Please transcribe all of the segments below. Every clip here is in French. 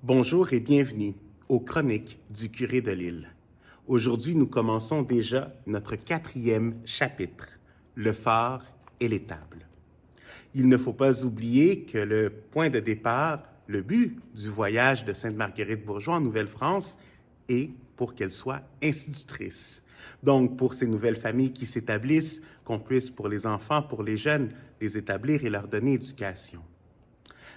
Bonjour et bienvenue aux Chroniques du curé de Lille. Aujourd'hui, nous commençons déjà notre 4e chapitre, le phare et l'étable. Il ne faut pas oublier que le point de départ, le but du voyage de Sainte-Marguerite Bourgeoys en Nouvelle-France est pour qu'elle soit institutrice. Donc, pour ces nouvelles familles qui s'établissent, qu'on puisse, pour les enfants, pour les jeunes, les établir et leur donner éducation.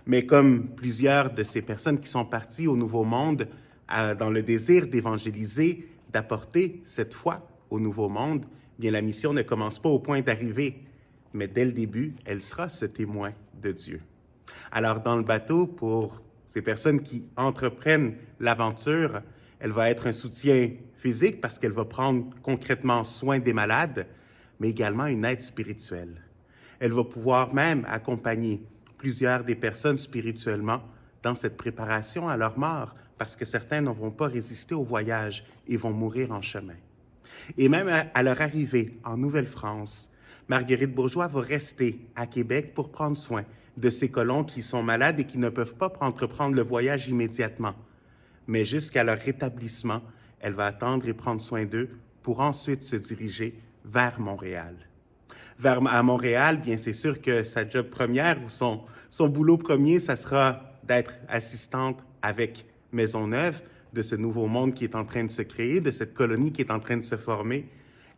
Mais comme plusieurs de ces personnes qui sont parties au Nouveau Monde dans le désir d'évangéliser, d'apporter cette foi au Nouveau Monde, bien la mission ne commence pas au point d'arrivée, mais dès le début, elle sera ce témoin de Dieu. Alors dans le bateau, pour ces personnes qui entreprennent l'aventure, elle va être un soutien physique parce qu'elle va prendre concrètement soin des malades, mais également une aide spirituelle. Elle va pouvoir même accompagner plusieurs des personnes spirituellement dans cette préparation à leur mort, parce que certains ne vont pas résister au voyage et vont mourir en chemin. Et même à leur arrivée en Nouvelle-France, Marguerite Bourgeoys va rester à Québec pour prendre soin de ces colons qui sont malades et qui ne peuvent pas entreprendre le voyage immédiatement. Mais jusqu'à leur rétablissement, elle va attendre et prendre soin d'eux pour ensuite se diriger vers Montréal. À Montréal, bien c'est sûr que sa job première ou son boulot premier, ça sera d'être assistante avec Maisonneuve de ce nouveau monde qui est en train de se créer, de cette colonie qui est en train de se former.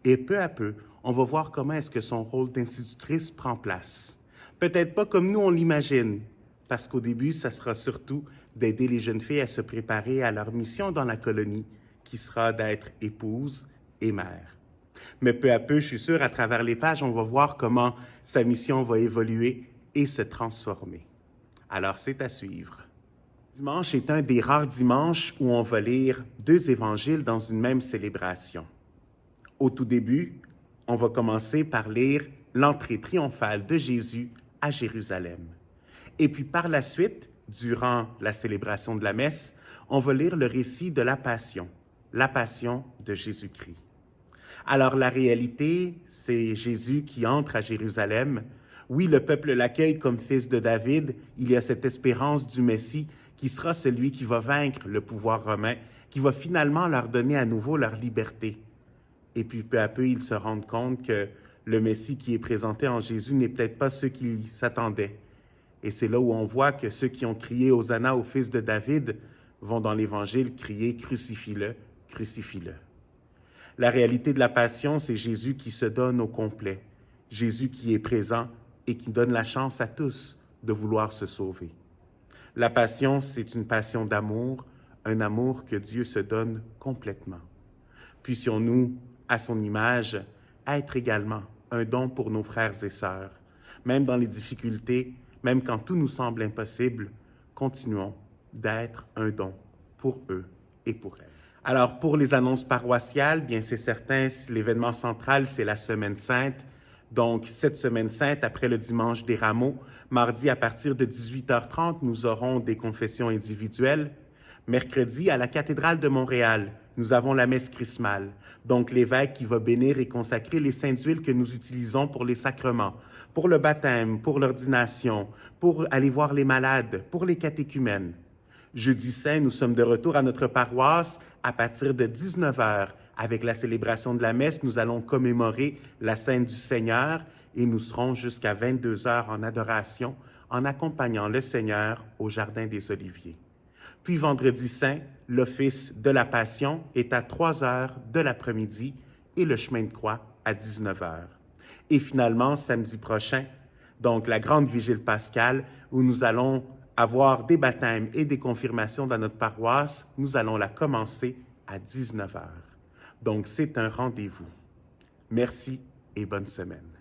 Et peu à peu, on va voir comment est-ce que son rôle d'institutrice prend place. Peut-être pas comme nous on l'imagine, parce qu'au début, ça sera surtout d'aider les jeunes filles à se préparer à leur mission dans la colonie, qui sera d'être épouse et mère. Mais peu à peu, je suis sûr, à travers les pages, on va voir comment sa mission va évoluer et se transformer. Alors, c'est à suivre. Dimanche est un des rares dimanches où on va lire 2 évangiles dans une même célébration. Au tout début, on va commencer par lire l'entrée triomphale de Jésus à Jérusalem. Et puis par la suite, durant la célébration de la messe, on va lire le récit de la Passion de Jésus-Christ. Alors la réalité, c'est Jésus qui entre à Jérusalem. Oui, le peuple l'accueille comme fils de David. Il y a cette espérance du Messie qui sera celui qui va vaincre le pouvoir romain, qui va finalement leur donner à nouveau leur liberté. Et puis peu à peu, ils se rendent compte que le Messie qui est présenté en Jésus n'est peut-être pas ceux qui s'attendaient. Et c'est là où on voit que ceux qui ont crié Hosanna au fils de David vont dans l'Évangile crier Crucifie-le, crucifie-le. La réalité de la Passion, c'est Jésus qui se donne au complet, Jésus qui est présent et qui donne la chance à tous de vouloir se sauver. La Passion, c'est une passion d'amour, un amour que Dieu se donne complètement. Puissions-nous, à son image, être également un don pour nos frères et sœurs. Même dans les difficultés, même quand tout nous semble impossible, continuons d'être un don pour eux et pour elles. Alors, pour les annonces paroissiales, bien c'est certain, l'événement central, c'est la Semaine Sainte. Donc, cette Semaine Sainte, après le dimanche des Rameaux, mardi à partir de 18h30, nous aurons des confessions individuelles. Mercredi, à la cathédrale de Montréal, nous avons la messe chrismale. Donc, l'évêque qui va bénir et consacrer les saintes huiles que nous utilisons pour les sacrements, pour le baptême, pour l'ordination, pour aller voir les malades, pour les catéchumènes. Jeudi saint, nous sommes de retour à notre paroisse à partir de 19h. Avec la célébration de la messe, nous allons commémorer la Sainte du Seigneur et nous serons jusqu'à 22h en adoration en accompagnant le Seigneur au Jardin des Oliviers. Puis vendredi saint, l'office de la Passion est à 3h de l'après-midi et le chemin de croix à 19h. Et finalement, samedi prochain, donc la grande vigile pascale où nous allons avoir des baptêmes et des confirmations dans notre paroisse, nous allons la commencer à 19h. Donc, c'est un rendez-vous. Merci et bonne semaine.